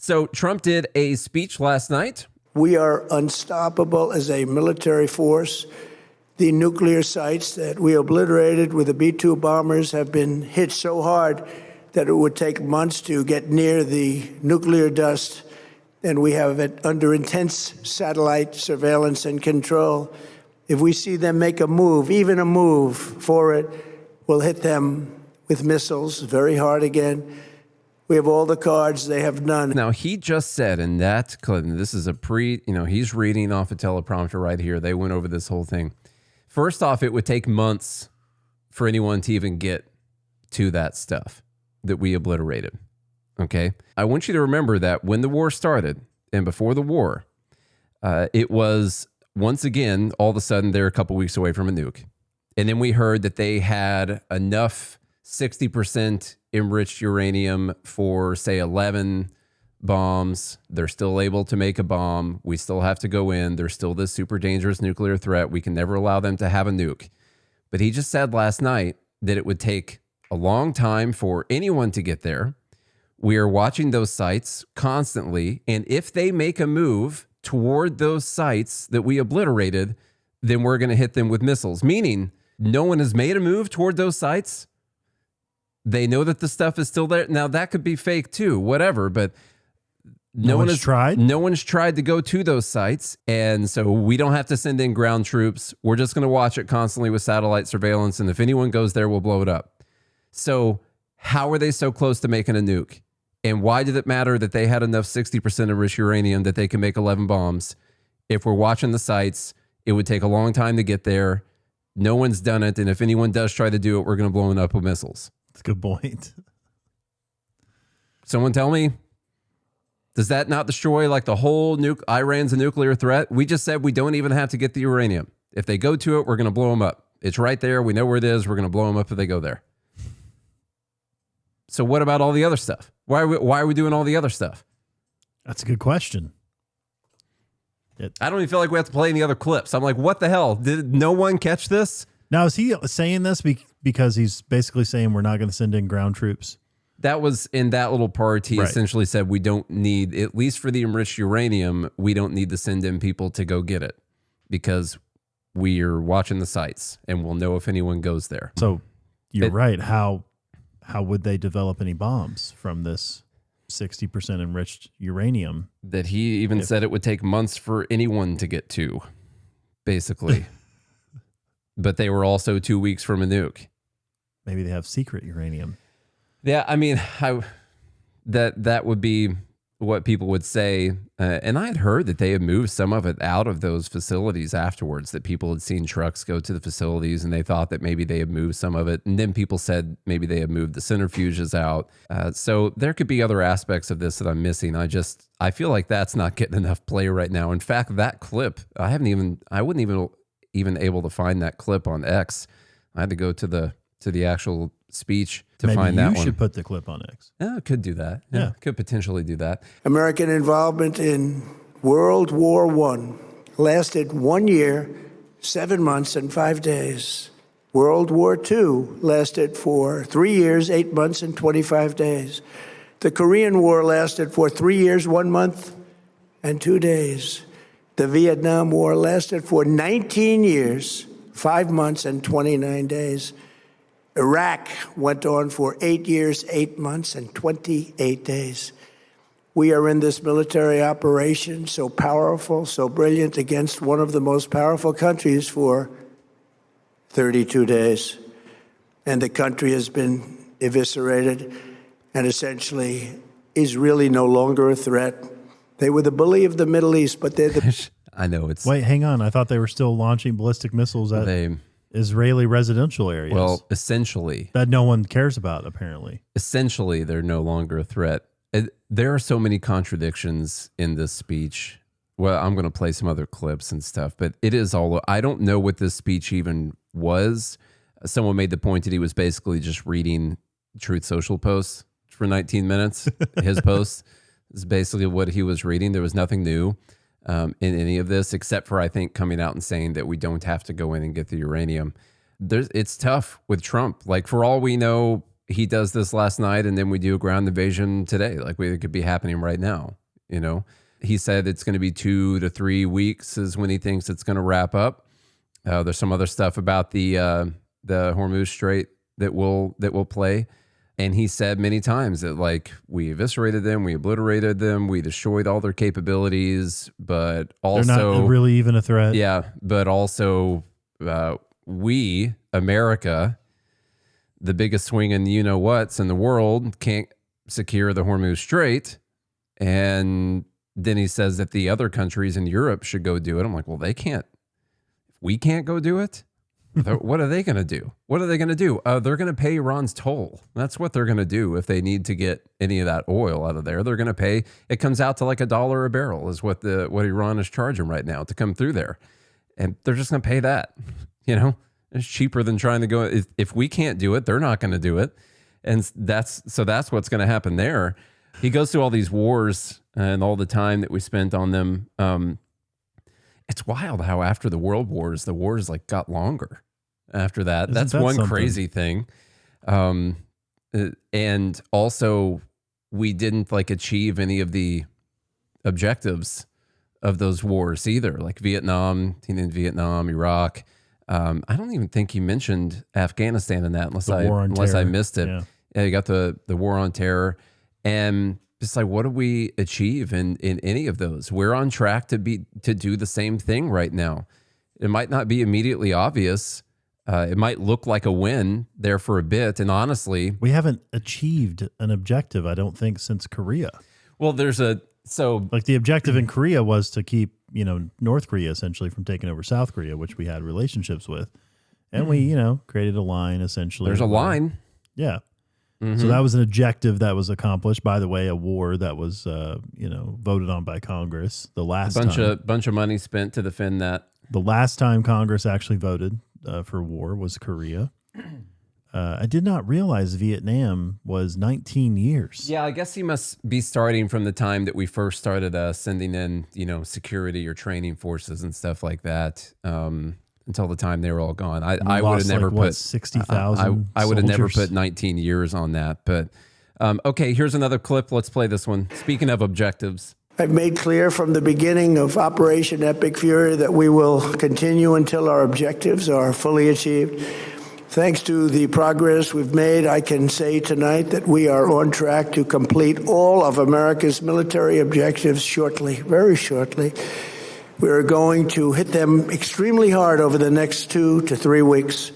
So Trump did a speech last night. We are unstoppable as a military force. The nuclear sites that we obliterated with the B-2 bombers have been hit so hard that it would take months to get near the nuclear dust, and we have it under intense satellite surveillance and control. If we see them make a move, even a move for it, we'll hit them with missiles very hard again. We have all the cards, they have none. Now, he just said in that clip, and this is he's reading off a teleprompter right here. They went over this whole thing. First off, it would take months for anyone to even get to that stuff that we obliterated. Okay? I want you to remember that when the war started and before the war, it was once again, all of a sudden, they're a couple weeks away from a nuke. And then we heard that they had enough 60% enriched uranium for, say, 11 bombs. They're still able to make a bomb. We still have to go in. There's still this super dangerous nuclear threat. We can never allow them to have a nuke. But he just said last night that it would take a long time for anyone to get there. We are watching those sites constantly. And if they make a move toward those sites that we obliterated, then we're going to hit them with missiles. Meaning no one has made a move toward those sites. They know that the stuff is still there. Now, that could be fake too, whatever, but no one has tried. No one's tried to go to those sites. And so we don't have to send in ground troops. We're just going to watch it constantly with satellite surveillance. And if anyone goes there, we'll blow it up. So how are they so close to making a nuke? And why did it matter that they had enough 60% enriched uranium that they can make 11 bombs? If we're watching the sites, it would take a long time to get there. No one's done it. And if anyone does try to do it, we're going to blow it up with missiles. That's a good point. Someone tell me, does that not destroy like the whole Iran's a nuclear threat? We just said we don't even have to get the uranium. If they go to it, we're going to blow them up. It's right there. We know where it is. We're going to blow them up if they go there. So what about all the other stuff? Why are we doing all the other stuff? That's a good question. I don't even feel like we have to play any other clips. I'm like, what the hell? Did no one catch this? Now, is he saying this because he's basically saying we're not going to send in ground troops? That was in that little part. He essentially said we don't need, at least for the enriched uranium, we don't need to send in people to go get it because we are watching the sites and we'll know if anyone goes there. So you're right. How would they develop any bombs from this 60% enriched uranium? That he even said it would take months for anyone to get to, basically. But they were also 2 weeks from a nuke. Maybe they have secret uranium. Yeah, I mean, that would be what people would say. And I had heard that they had moved some of it out of those facilities afterwards, that people had seen trucks go to the facilities and they thought that maybe they had moved some of it. And then people said maybe they had moved the centrifuges out. So there could be other aspects of this that I'm missing. I feel like that's not getting enough play right now. In fact, that clip, I wouldn't even able to find that clip on X. I had to go to the actual speech to find that one. You should put the clip on X. Yeah, could do that. Yeah, could potentially do that. American involvement in World War I lasted 1 year, 7 months, and 5 days. World War II lasted for 3 years, 8 months, and 25 days. The Korean War lasted for 3 years, 1 month, and 2 days. The Vietnam War lasted for 19 years, 5 months, and 29 days. Iraq went on for 8 years, 8 months, and 28 days. We are in this military operation, so powerful, so brilliant, against one of the most powerful countries for 32 days. And the country has been eviscerated and essentially is really no longer a threat. They were the bully of the Middle East, but they're the... I know it's... Wait, hang on. I thought they were still launching ballistic missiles at Israeli residential areas. Well, essentially. That no one cares about, apparently. Essentially, they're no longer a threat. There are so many contradictions in this speech. Well, I'm going to play some other clips and stuff, but it is all... I don't know what this speech even was. Someone made the point that he was basically just reading Truth Social posts for 19 minutes. His posts is basically what he was reading. There was nothing new in any of this, except for, I think, coming out and saying that we don't have to go in and get the uranium. It's tough with Trump. Like, for all we know, he does this last night, and then we do a ground invasion today. Like it could be happening right now. He said it's going to be 2 to 3 weeks is when he thinks it's going to wrap up. There's some other stuff about the Hormuz Strait that will play. And he said many times that like we eviscerated them, we obliterated them, we destroyed all their capabilities, but also they're not really even a threat. Yeah, but also we, America, the biggest swing in whats in the world, can't secure the Hormuz Strait. And then he says that the other countries in Europe should go do it. I'm like, well, they can't. We can't go do it. What are they going to do? What are they going to do? They're going to pay Iran's toll. That's what they're going to do if they need to get any of that oil out of there. They're going to pay. It comes out to like $1 a barrel is what Iran is charging right now to come through there, and they're just going to pay that. It's cheaper than trying to go. If we can't do it, they're not going to do it, and that's what's going to happen there. He goes through all these wars and all the time that we spent on them. It's wild how after the wars like got longer after that. That's one something? Crazy thing. And also we didn't like achieve any of the objectives of those wars either. Like Vietnam, Iraq. I don't even think he mentioned Afghanistan in that unless I missed it. Yeah, you got the war on terror. And it's like, what do we achieve in any of those? We're on track to do the same thing right now. It might not be immediately obvious. It might look like a win there for a bit. And honestly, we haven't achieved an objective, I don't think, since Korea. Well, the objective in Korea was to keep, North Korea essentially from taking over South Korea, which we had relationships with. And we, created a line essentially. There's a line. Yeah. Mm-hmm. So that was an objective that was accomplished. By the way, a war that was, voted on by Congress the last time. Bunch of money spent to defend that. The last time Congress actually voted for war was Korea. I did not realize Vietnam was 19 years. Yeah, I guess he must be starting from the time that we first started sending in, security or training forces and stuff like that. Until the time they were all gone. I would have never put 60,000. I would have never put 19 years on that. But okay, here's another clip. Let's play this one. Speaking of objectives. I've made clear from the beginning of Operation Epic Fury that we will continue until our objectives are fully achieved. Thanks to the progress we've made, I can say tonight that we are on track to complete all of America's military objectives shortly, very shortly. We're going to hit them extremely hard over the next 2 to 3 weeks.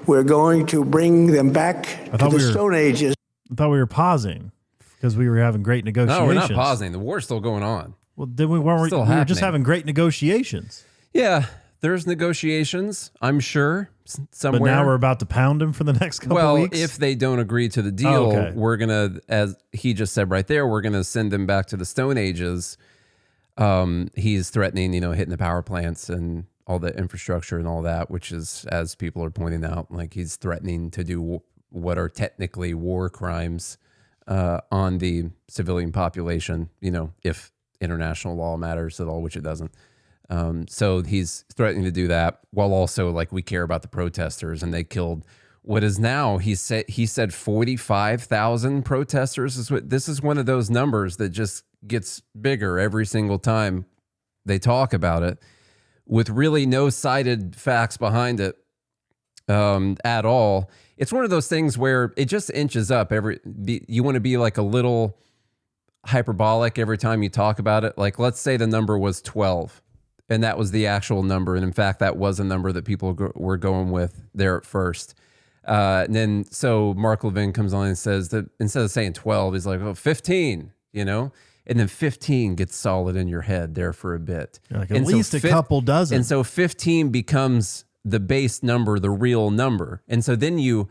We're going to bring them back to the Stone Ages. I thought we were pausing because we were having great negotiations. No, we're not pausing. The war's still going on. Well, then we were just having great negotiations. Yeah, there's negotiations, I'm sure, somewhere. But now we're about to pound them for the next couple weeks? Well, if they don't agree to the deal, we're going to, as he just said right there, we're going to send them back to the Stone Ages. He's threatening, hitting the power plants and all the infrastructure and all that, which is, as people are pointing out, like he's threatening to do what are technically war crimes on the civilian population, if international law matters at all, which it doesn't. So he's threatening to do that while also like we care about the protesters, and they killed what is now, he said 45,000 protesters. This is one of those numbers that just gets bigger every single time they talk about it, with really no cited facts behind it at all. It's one of those things where it just inches up. You want to be like a little hyperbolic every time you talk about it. Like, let's say the number was 12, and that was the actual number. And in fact, that was a number that people were going with there at first. And then so Mark Levin comes on and says that instead of saying 12, he's like, 15, and then 15 gets solid in your head there for a bit. Like at least a couple dozen. And so 15 becomes the base number, the real number. And so then you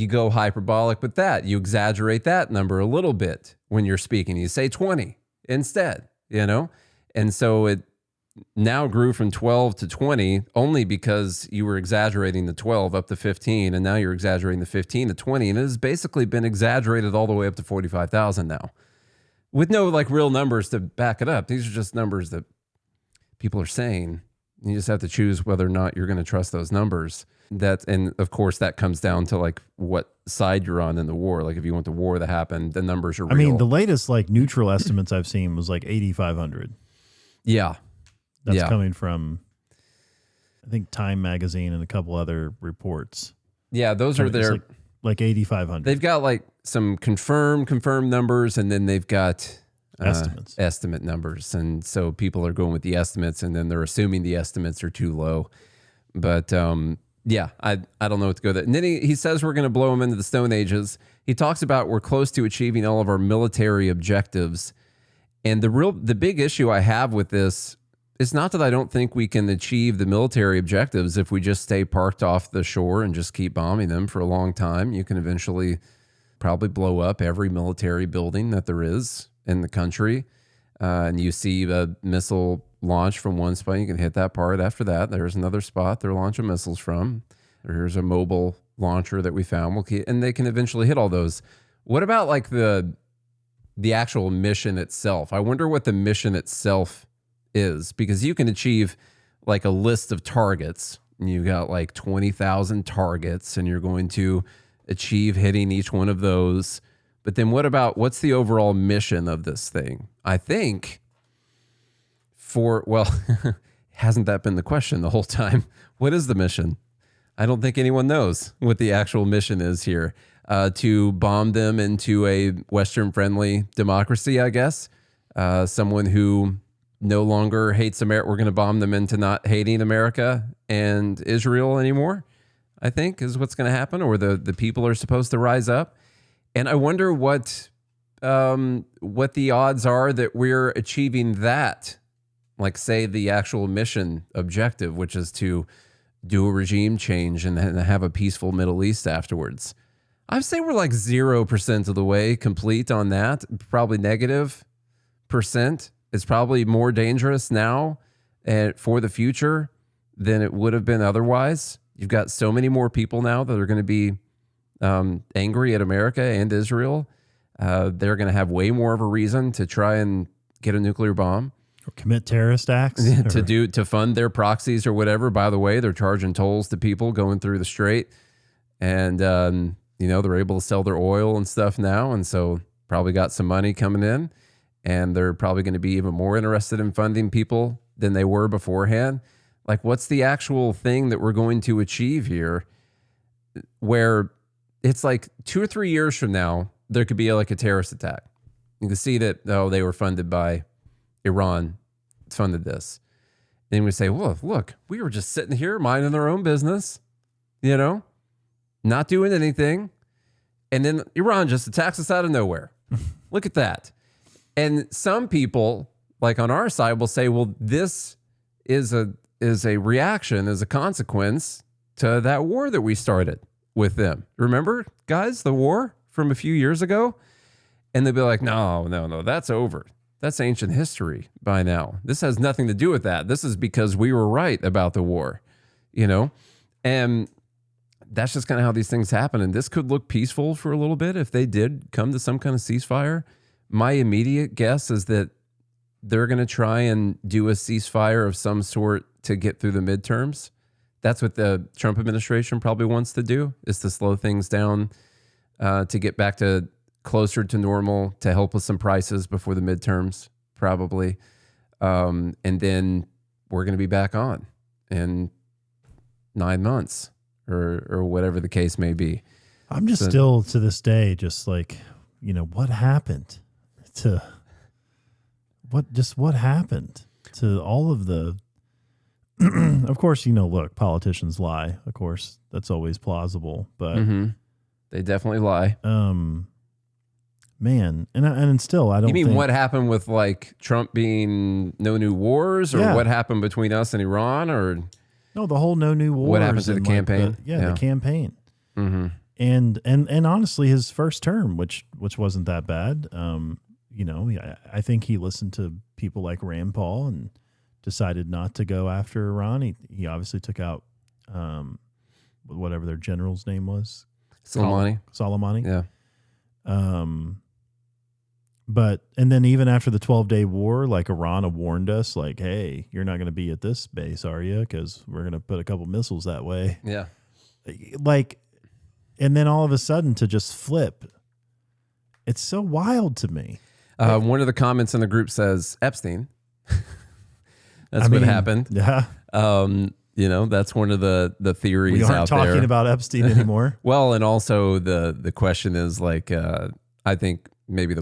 go hyperbolic with that. You exaggerate that number a little bit when you're speaking. You say 20 instead, And so it now grew from 12 to 20 only because you were exaggerating the 12 up to 15, and now you're exaggerating the 15 to 20, and it has basically been exaggerated all the way up to 45,000 now, with no like real numbers to back it up. These are just numbers that people are saying You just have to choose whether or not you're going to trust those numbers. And of course, that comes down to like what side you're on in the war. Like if you want the war to happen, the numbers are real. I mean, the latest like neutral estimates I've seen was like 8,500. Yeah. That's coming from, I think, Time Magazine and a couple other reports. Yeah, those are their like 8,500. They've got like some confirmed numbers, and then they've got estimate numbers. And so people are going with the estimates, and then they're assuming the estimates are too low. But yeah, I don't know what to go there. And then he says we're going to blow them into the Stone Ages. He talks about we're close to achieving all of our military objectives. And the big issue I have with this is not that I don't think we can achieve the military objectives if we just stay parked off the shore and just keep bombing them for a long time. You can eventually probably blow up every military building that there is in the country. And you see a missile launch from one spot, you can hit that part. After that, there's another spot they're launching missiles from. Here's a mobile launcher that we found. And they can eventually hit all those. What about like the actual mission itself? I wonder what the mission itself is, because you can achieve like a list of targets. And you've got like 20,000 targets, and you're going to achieve hitting each one of those. But then what's the overall mission of this thing? I think hasn't that been the question the whole time? What is the mission? I don't think anyone knows what the actual mission is here. To bomb them into a Western-friendly democracy, I guess. Someone who no longer hates America. We're going to bomb them into not hating America and Israel anymore, I think, is what's going to happen. Or the people are supposed to rise up. And I wonder what the odds are that we're achieving that. Like, say, the actual mission objective, which is to do a regime change and have a peaceful Middle East afterwards. I'd say we're like 0% of the way complete on that. Probably negative %. It's probably more dangerous now for the future than it would have been otherwise. You've got so many more people now that are going to be angry at America and Israel. They're going to have way more of a reason to try and get a nuclear bomb. Or commit terrorist acts. to fund their proxies or whatever. By the way, they're charging tolls to people going through the Strait. And, they're able to sell their oil and stuff now. And so probably got some money coming in. And they're probably going to be even more interested in funding people than they were beforehand. Like, what's the actual thing that we're going to achieve here? Where it's like 2 or 3 years from now, there could be like a terrorist attack. You can see that, they were funded by Iran, funded this. And we say, well, look, we were just sitting here minding our own business, not doing anything. And then Iran just attacks us out of nowhere. Look at that. And some people, like on our side, will say, well, this is a reaction, is a consequence to that war that we started with them. Remember, guys, the war from a few years ago? And they'll be like, no, that's over. That's ancient history by now. This has nothing to do with that. This is because we were right about the war, And that's just kind of how these things happen. And this could look peaceful for a little bit if they did come to some kind of ceasefire. My immediate guess is that they're going to try and do a ceasefire of some sort to get through the midterms. That's what the Trump administration probably wants to do, is to slow things down, to get back to closer to normal, to help with some prices before the midterms, probably. And then we're going to be back on in 9 months or whatever the case may be. I'm just still to this day, just like, what happened to what happened to all of the, of course, look, politicians lie. Of course, that's always plausible, but they definitely lie. Man, and still, I don't. You mean think, what happened with like Trump being no new wars, or what happened between us and Iran, or no, the whole no new wars? What happened to the campaign? The campaign. Mm-hmm. And honestly, his first term, which wasn't that bad. I think he listened to people like Rand Paul and decided not to go after Iran. He obviously took out whatever their general's name was, Soleimani. Soleimani. Yeah. And then even after the 12-day war, like Iran warned us, like, hey, you're not going to be at this base, are you? Because we're going to put a couple missiles that way. Yeah. Like, and then all of a sudden to just flip. It's so wild to me. One of the comments in the group says Epstein. That's what happened. Yeah. That's one of the theories out there. We aren't talking about Epstein anymore. Well, and also the question is like, I think maybe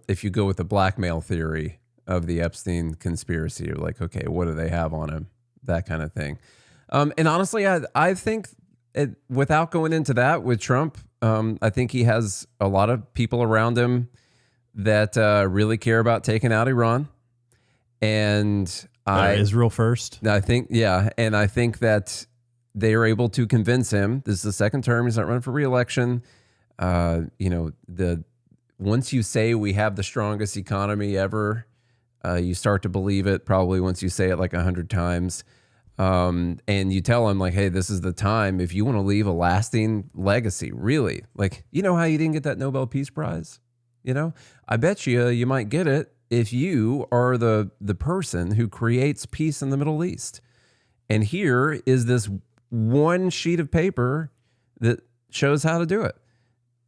if you go with the blackmail theory of the Epstein conspiracy, you're like, okay, what do they have on him? That kind of thing. And honestly, I think without going into that with Trump, I think he has a lot of people around him that really care about taking out Iran. And Israel first. I think, yeah. And I think that they are able to convince him. This is the second term. He's not running for re-election. Once you say we have the strongest economy ever, you start to believe it probably once you say it like 100 times. And you tell him like, hey, this is the time. If you want to leave a lasting legacy, really, like, you know how you didn't get that Nobel Peace Prize? I bet you might get it if you are the person who creates peace in the Middle East. And here is this one sheet of paper that shows how to do it.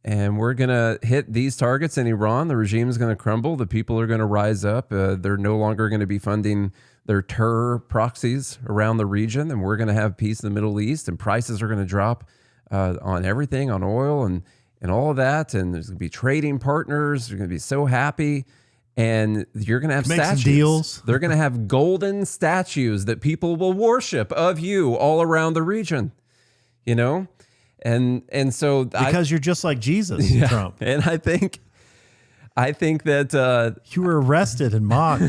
And we're going to hit these targets in Iran. The regime is going to crumble. The people are going to rise up. They're no longer going to be funding their terror proxies around the region. And we're going to have peace in the Middle East. And prices are going to drop on everything, on oil and all of that. And there's going to be trading partners. They're going to be so happy. And you're going to have statues. Some deals. They're going to have golden statues that people will worship of you all around the region, And so because you're just like Jesus, Trump. And I think that you were arrested and mocked.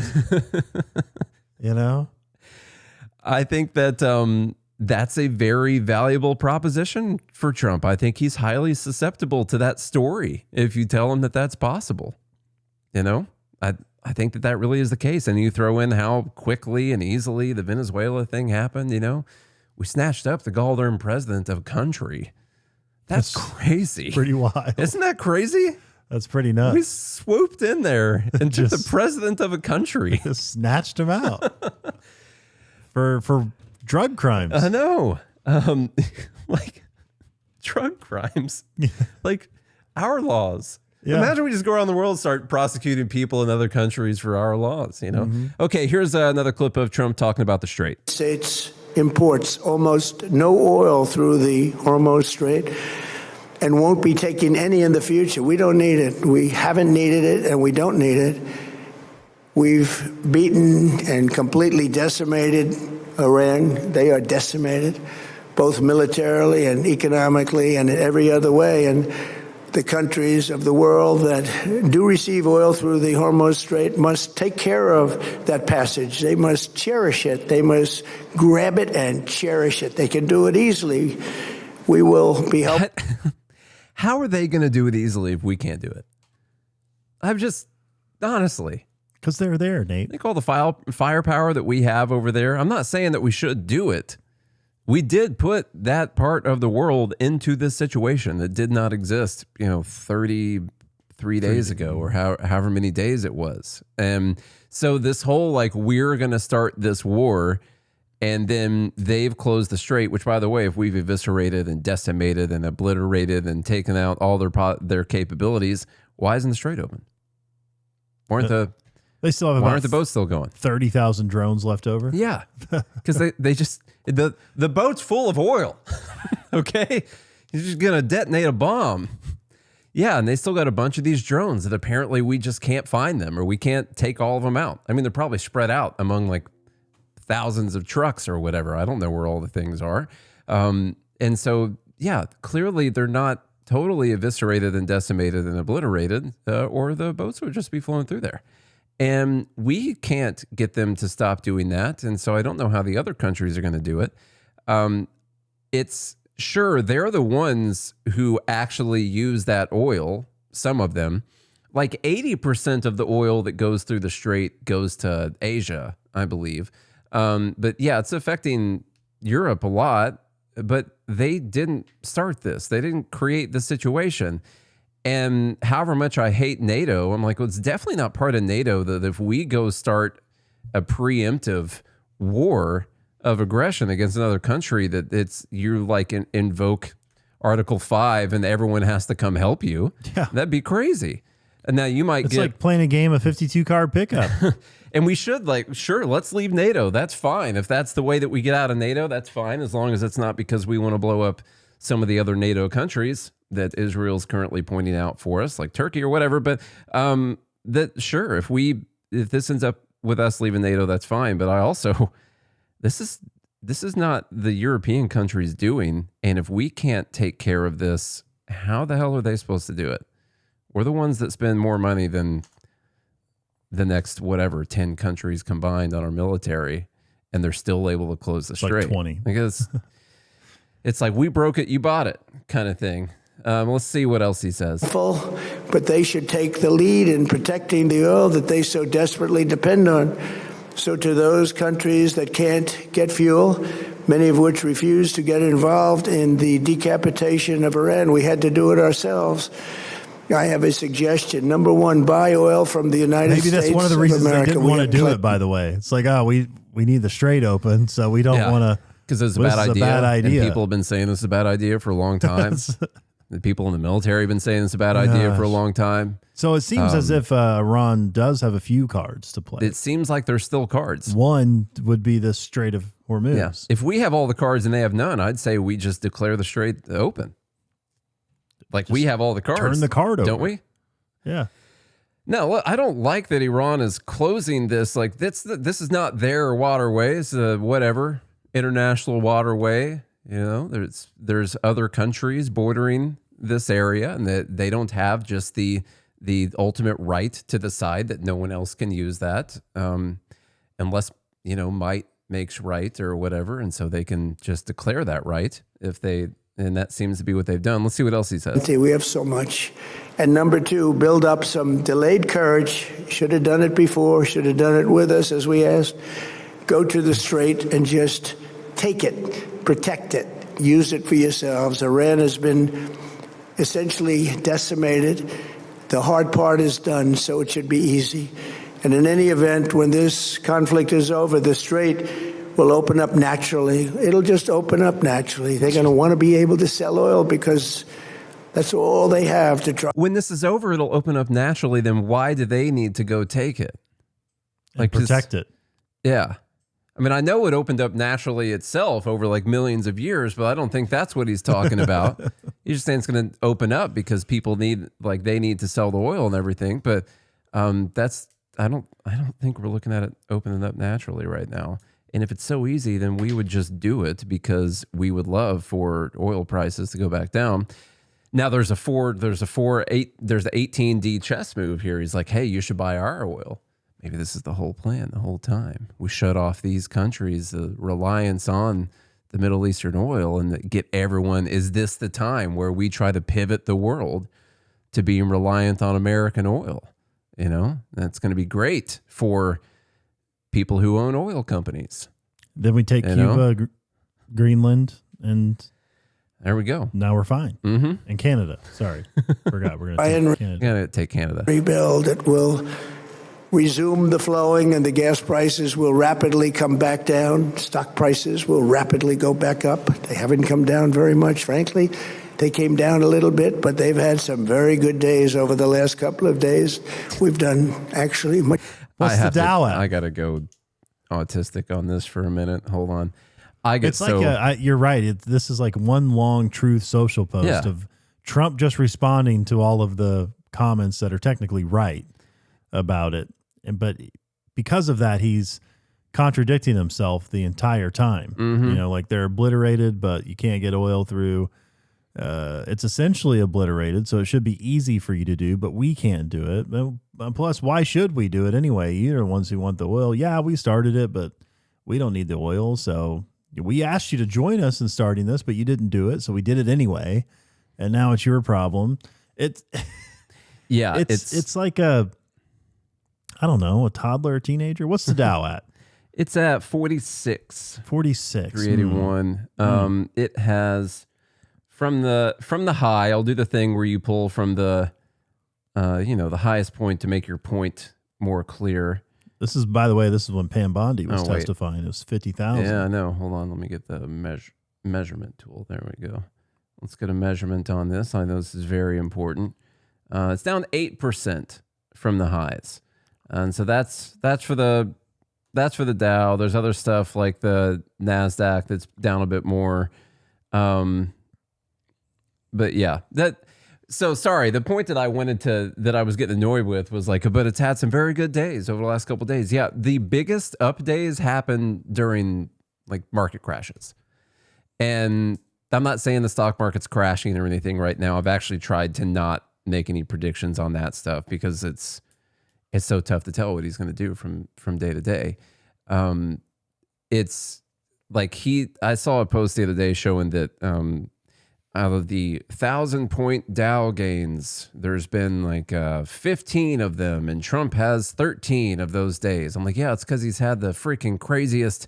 I think that that's a very valuable proposition for Trump. I think he's highly susceptible to that story if you tell him that that's possible. I think that really is the case. And you throw in how quickly and easily the Venezuela thing happened. We snatched up the goddamn president of a country. That's crazy. Pretty wild. Isn't that crazy? That's pretty nuts. We swooped in there and took the president of a country. Just snatched him out for drug crimes. I know. Like drug crimes. Like our laws. Yeah. Imagine we just go around the world and start prosecuting people in other countries for our laws, Mm-hmm. Okay, here's another clip of Trump talking about the Strait. States imports almost no oil through the Hormuz Strait and won't be taking any in the future. We don't need it. We haven't needed it, and we don't need it. We've beaten and completely decimated Iran. They are decimated, both militarily and economically and in every other way. And the countries of the world that do receive oil through the Hormuz Strait must take care of that passage. They must cherish it. They must grab it and cherish it. They can do it easily. We will be helped. How are they going to do it easily if we can't do it? Honestly. Because they're there, Nate. Think all the firepower that we have over there. I'm not saying that we should do it. We did put that part of the world into this situation that did not exist, 33 days ago or however many days it was. And so this whole, we're going to start this war and then they've closed the strait, which, by the way, if we've eviscerated and decimated and obliterated and taken out all their capabilities, why isn't the strait open? They still have why aren't the boats still going? 30,000 drones left over. Yeah, because they just the boat's full of oil. Okay, you're just gonna detonate a bomb. Yeah, and they still got a bunch of these drones that apparently we just can't find them or we can't take all of them out. I mean, they're probably spread out among thousands of trucks or whatever. I don't know where all the things are. And so, yeah, clearly they're not totally eviscerated and decimated and obliterated, or the boats would just be flowing through there. And we can't get them to stop doing that. And so I don't know how the other countries are going to do it. It's sure they're the ones who actually use that oil, some of them. 80% of the oil that goes through the strait goes to Asia, I believe. But yeah, it's affecting Europe a lot, but they didn't start this. They didn't create the situation. And however much I hate NATO, I'm like, well, it's definitely not part of NATO that if we go start a preemptive war of aggression against another country, that you like invoke Article 5 and everyone has to come help you. Yeah. That'd be crazy. And now you might It's like playing a game of 52 card pickup. And we should, like, sure, let's leave NATO. That's fine. If that's the way that we get out of NATO, that's fine, as long as it's not because we want to blow up some of the other NATO countries that Israel's currently pointing out for us, like Turkey or whatever. But sure, if this ends up with us leaving NATO, that's fine. But I also, this is not the European countries doing. And if we can't take care of this, how the hell are they supposed to do it? We're the ones that spend more money than the next, 10 countries combined on our military, and they're still able to close the strait. Like 20. Because it's like, we broke it, you bought it kind of thing. Let's see what else he says. But they should take the lead in protecting the oil that they so desperately depend on. So to those countries that can't get fuel, many of which refuse to get involved in the decapitation of Iran, we had to do it ourselves. I have a suggestion. Number one, buy oil from the United States. Maybe that's one of the reasons they didn't want to do it, by the way. It's like, we need the strait open, so we don't want to. Because it's a bad idea. And people have been saying this is a bad idea for a long time. The people in the military have been saying it's a bad idea for a long time. So it seems as if Iran does have a few cards to play. It seems like there's still cards. One would be the Strait of Hormuz. Yeah. If we have all the cards and they have none, I'd say we just declare the strait open. Like, just we have all the cards. Turn the card over. Don't we? Yeah. No, look, I don't like that Iran is closing this. Like, this is not their waterway. It's whatever, international waterway. You know, there's other countries bordering this area, and that they don't have just the ultimate right to decide that no one else can use that, unless, might makes right or whatever, and so they can just declare that right and that seems to be what they've done. Let's see what else he says. We have so much. And number two, build up some delayed courage. Should have done it before, should have done it with us, as we asked. Go to the strait and just take it, protect it, use it for yourselves. Iran has been essentially decimated. The hard part is done, so it should be easy. And in any event, when this conflict is over, the strait will open up naturally. It'll just open up naturally. They're going to want to be able to sell oil because that's all they have to try. When this is over, it'll open up naturally. Then why do they need to go take it? Like, protect it. Yeah. I mean, I know it opened up naturally itself over like millions of years, but I don't think that's what he's talking about. He's just saying it's going to open up because people they need to sell the oil and everything. But I don't think we're looking at it opening up naturally right now. And if it's so easy, then we would just do it because we would love for oil prices to go back down. Now there's the 18D chess move here. He's like, hey, you should buy our oil. Maybe this is the whole plan the whole time. We shut off these countries, the reliance on the Middle Eastern oil, and get everyone. Is this the time where we try to pivot the world to being reliant on American oil? That's going to be great for people who own oil companies. Then we take Cuba, Greenland, and there we go. Now we're fine. Mm-hmm. And Canada. Sorry, forgot. We're going to take Canada. Rebuild. It will resume the flowing, and the gas prices will rapidly come back down. Stock prices will rapidly go back up. They haven't come down very much, frankly. They came down a little bit, but they've had some very good days over the last couple of days. We've done actually much. What's the Dow at? I got to go autistic on this for a minute. Hold on. You're right. This is like one long Truth Social post of Trump just responding to all of the comments that are technically right about it. But because of that, he's contradicting himself the entire time. Mm-hmm. Like they're obliterated, but you can't get oil through. It's essentially obliterated, so it should be easy for you to do, but we can't do it. Plus, why should we do it anyway? You're the ones who want the oil. Yeah, we started it, but we don't need the oil. So we asked you to join us in starting this, but you didn't do it, so we did it anyway. And now it's your problem. It's like a toddler or teenager. What's the Dow at? It's at 46. 381. It has from the high. I'll do the thing where you pull from the the highest point to make your point more clear. This is, by the way, this is when Pam Bondi was Oh, wait. testifying. It was 50,000. Yeah, I know. Hold on. Let me get the measurement tool. There we go. Let's get a measurement on this. I know this is very important. It's down 8% from the highs. And so that's for the Dow. There's other stuff like the NASDAQ that's down a bit more. But yeah, so sorry. The point that I was getting annoyed with was like, but it's had some very good days over the last couple of days. Yeah. The biggest up days happen during like market crashes. And I'm not saying the stock market's crashing or anything right now. I've actually tried to not make any predictions on that stuff because it's so tough to tell what he's going to do from day to day. It's like I saw a post the other day showing that out of the 1,000-point Dow gains, there's been like 15 of them, and Trump has 13 of those days. I'm like, yeah, it's because he's had the freaking craziest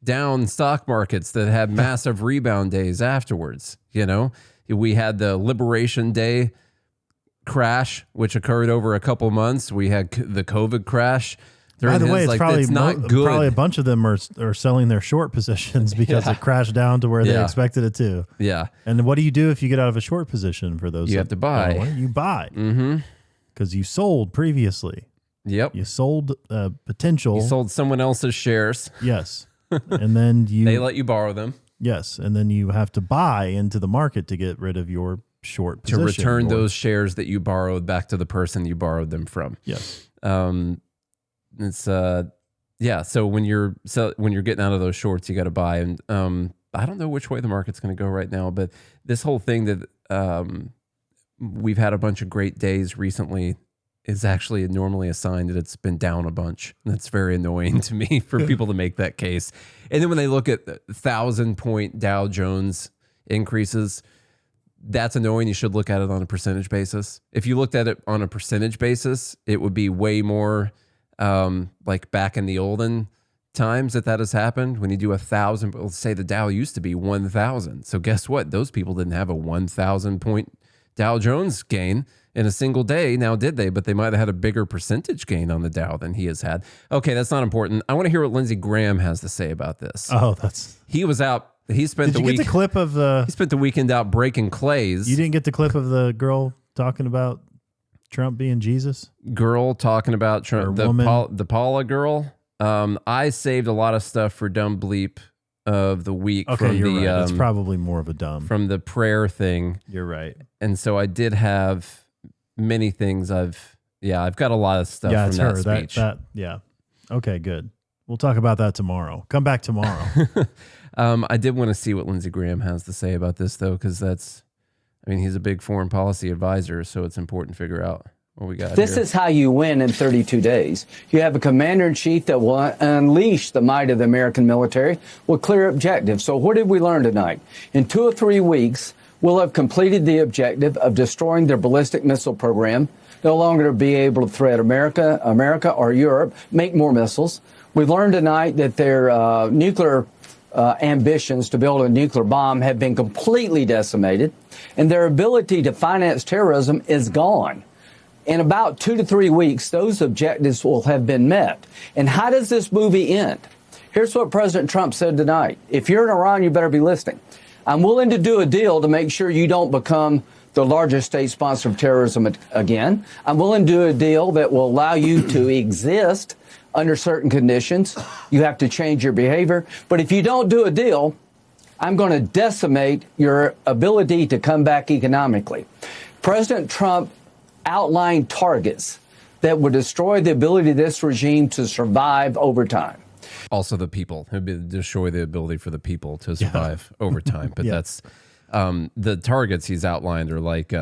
down stock markets that had massive rebound days afterwards. We had the Liberation Day crash, which occurred over a couple months. We had the COVID crash. By the way, it's probably not good. Probably a bunch of them are selling their short positions because it crashed down to where they expected it to. Yeah. And what do you do if you get out of a short position for those? You have to buy. You buy. Mm-hmm. Because you sold previously. Yep. You sold potential. You sold someone else's shares. Yes. And then they let you borrow them. Yes. And then you have to buy into the market to get rid of your short position. To return those shares that you borrowed back to the person you borrowed them from. Yes. It's so when you're getting out of those shorts, you got to buy. And I don't know which way the market's going to go right now, but this whole thing that we've had a bunch of great days recently is actually normally a sign that it's been down a bunch. And that's very annoying to me for people to make that case. And then when they look at 1,000-point Dow Jones increases, that's annoying. You should look at it on a percentage basis. If you looked at it on a percentage basis, it would be way more like back in the olden times that has happened. When you do 1,000, let's say the Dow used to be 1,000. So guess what? Those people didn't have a 1,000-point Dow Jones gain in a single day. Now, did they? But they might have had a bigger percentage gain on the Dow than he has had. Okay, that's not important. I want to hear what Lindsey Graham has to say about this. Oh, he was out. He spent Did you get the clip of the? He spent the weekend out breaking clays. You didn't get the clip of the girl talking about Trump being Jesus? Girl talking about Trump, the Paula girl. I saved a lot of stuff for Dumb Bleep of the week. Okay, from you're right. It's probably more of a dumb. From the prayer thing. You're right. And so I did have many things. I've got a lot of stuff from that speech. Yeah. Okay, good. We'll talk about that tomorrow. Come back tomorrow. I did want to see what Lindsey Graham has to say about this, though, because he's a big foreign policy advisor, so it's important to figure out what we got. This is how you win in 32 days. You have a commander-in-chief that will unleash the might of the American military with clear objectives. So what did we learn tonight? In 2 or 3 weeks, we'll have completed the objective of destroying their ballistic missile program, no longer be able to threat America or Europe, make more missiles. We learned tonight that their nuclear ambitions to build a nuclear bomb have been completely decimated, and their ability to finance terrorism is gone. In about 2 to 3 weeks, those objectives will have been met. And how does this movie end? Here's what President Trump said tonight. If you're in Iran, you better be listening. I'm willing to do a deal to make sure you don't become the largest state sponsor of terrorism again. I'm willing to do a deal that will allow you to exist under certain conditions. You have to change your behavior. But if you don't do a deal, I'm going to decimate your ability to come back economically. President Trump outlined targets that would destroy the ability of this regime to survive over time. Also the people. It would destroy the ability for the people to survive over time. But that's the targets he's outlined are like,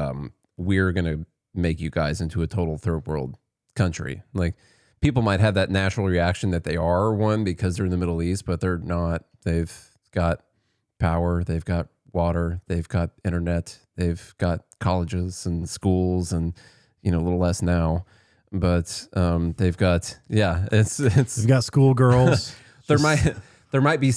we're going to make you guys into a total third world country. Like, people might have that natural reaction that they are one because they're in the Middle East, but they're not. They've got power, they've got water, they've got internet, they've got colleges and schools, and a little less now, but they've got they've got schoolgirls. there might be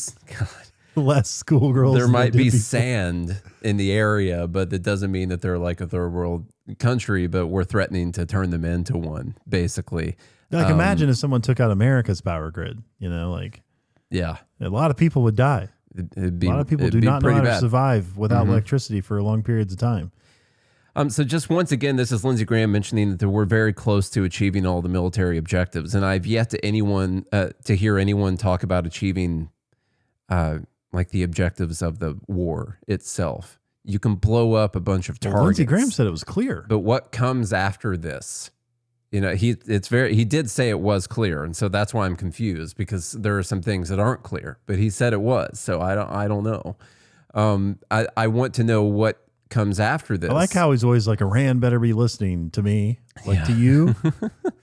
less schoolgirls. There than might they be did before. sand in the area, but that doesn't mean that they're like a third world country, but we're threatening to turn them into one, basically. Like, imagine if someone took out America's power grid, like Yeah. a lot of people would die. It'd be, A lot of people it'd do be not know pretty how to bad. survive without electricity for long periods of time. So just once again, this is Lindsey Graham mentioning that we're very close to achieving all the military objectives, and I've yet to hear anyone talk about achieving like the objectives of the war itself. You can blow up a bunch of targets. Lindsey Graham said it was clear, but what comes after this? He did say it was clear, and so that's why I'm confused, because there are some things that aren't clear. But he said it was, so I don't know. I want to know what comes after this. I like how he's always like, Iran better be listening to me, like to you,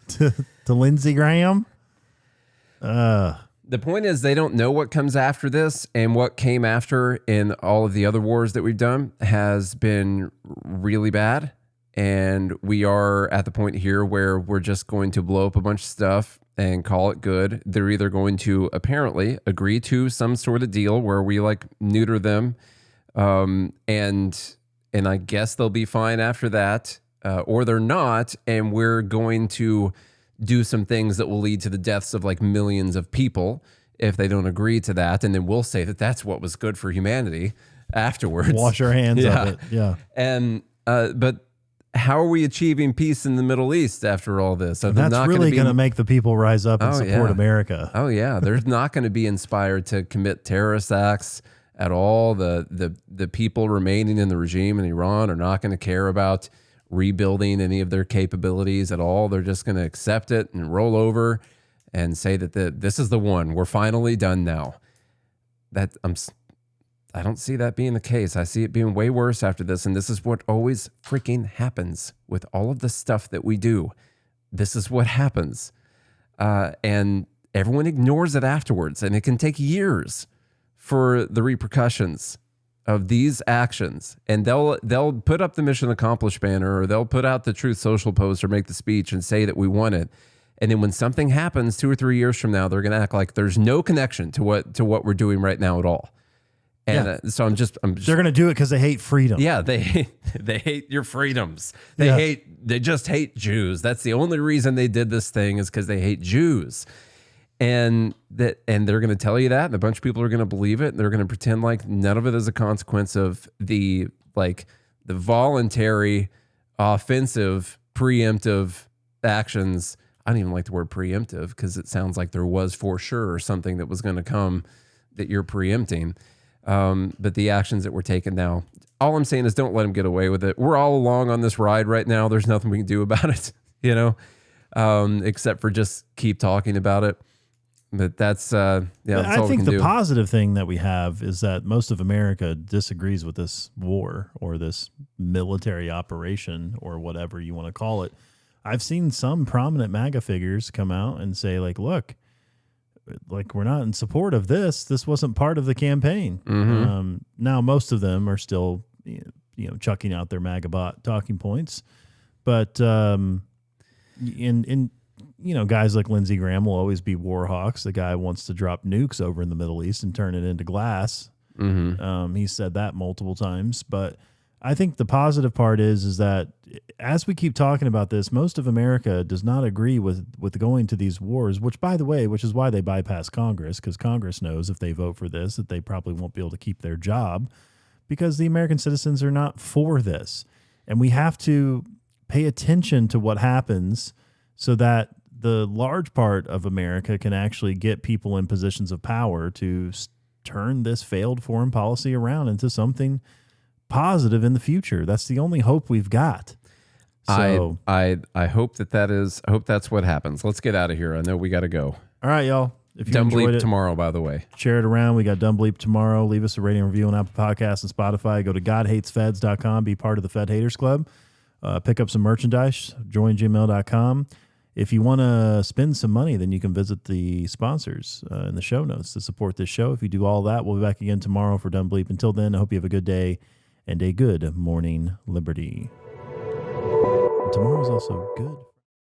to Lindsey Graham. The point is, they don't know what comes after this, and what came after in all of the other wars that we've done has been really bad. And we are at the point here where we're just going to blow up a bunch of stuff and call it good. They're either going to apparently agree to some sort of deal where we like neuter them, and I guess they'll be fine after that, or they're not, and we're going to do some things that will lead to the deaths of like millions of people if they don't agree to that, and then we'll say that that's what was good for humanity afterwards. Wash our hands Yeah. of it. Yeah. And but how are we achieving peace in the Middle East after all this? Are And they that's not really be- going to make the people rise up and Oh, support yeah. America. Oh yeah, they're not going to be inspired to commit terrorist acts at all. The people remaining in the regime in Iran are not going to care about rebuilding any of their capabilities at all. They're just going to accept it and roll over and say that this is the one. We're finally done now. I don't see that being the case. I see it being way worse after this, and this is what always freaking happens with all of the stuff that we do. This is what happens, and everyone ignores it afterwards, and it can take years for the repercussions of these actions. And they'll put up the mission accomplished banner, or they'll put out the Truth Social post, or make the speech and say that we won it. And then when something happens 2 or 3 years from now, they're going to act like there's no connection to what we're doing right now at all. And so I'm just They're going to do it because they hate freedom. yeah, they hate your freedoms. They just hate Jews. That's the only reason they did this thing, is because they hate Jews. And they're going to tell you that, and a bunch of people are going to believe it, and they're going to pretend like none of it is a consequence of the voluntary, offensive, preemptive actions. I don't even like the word preemptive, because it sounds like there was for sure something that was going to come that you're preempting. But the actions that we're taking now, all I'm saying is don't let them get away with it. We're all along on this ride right now. There's nothing we can do about it, except for just keep talking about it. But that's that's I all we think can the do. positive thing that we have is that most of America disagrees with this war or this military operation or whatever you want to call it. I've seen some prominent MAGA figures come out and say, like, look, like, we're not in support of this. This wasn't part of the campaign. Mm-hmm. Now, most of them are still, chucking out their MAGA bot talking points. But guys like Lindsey Graham will always be war hawks. The guy wants to drop nukes over in the Middle East and turn it into glass. Mm-hmm. He said that multiple times. But I think the positive part is that as we keep talking about this, most of America does not agree with going to these wars, which is why they bypass Congress, because Congress knows if they vote for this that they probably won't be able to keep their job, because the American citizens are not for this. And we have to pay attention to what happens so that the large part of America can actually get people in positions of power to turn this failed foreign policy around into something positive in the future. That's the only hope we've got. So, I hope I hope that's what happens. Let's get out of here. I know we got to go. all right, y'all. If you Dumb enjoyed bleep it, tomorrow, by the way. share it around. We got Dumb Bleep tomorrow. Leave us a rating and review on Apple Podcasts and Spotify. Go to godhatesfeds.com. Be part of the Fed Haters Club. Pick up some merchandise. Join gmail.com. If you want to spend some money, then you can visit the sponsors in the show notes to support this show. If you do all that, we'll be back again tomorrow for Dumb Bleep. Until then, I hope you have a good day and a good morning, Liberty. Tomorrow's also good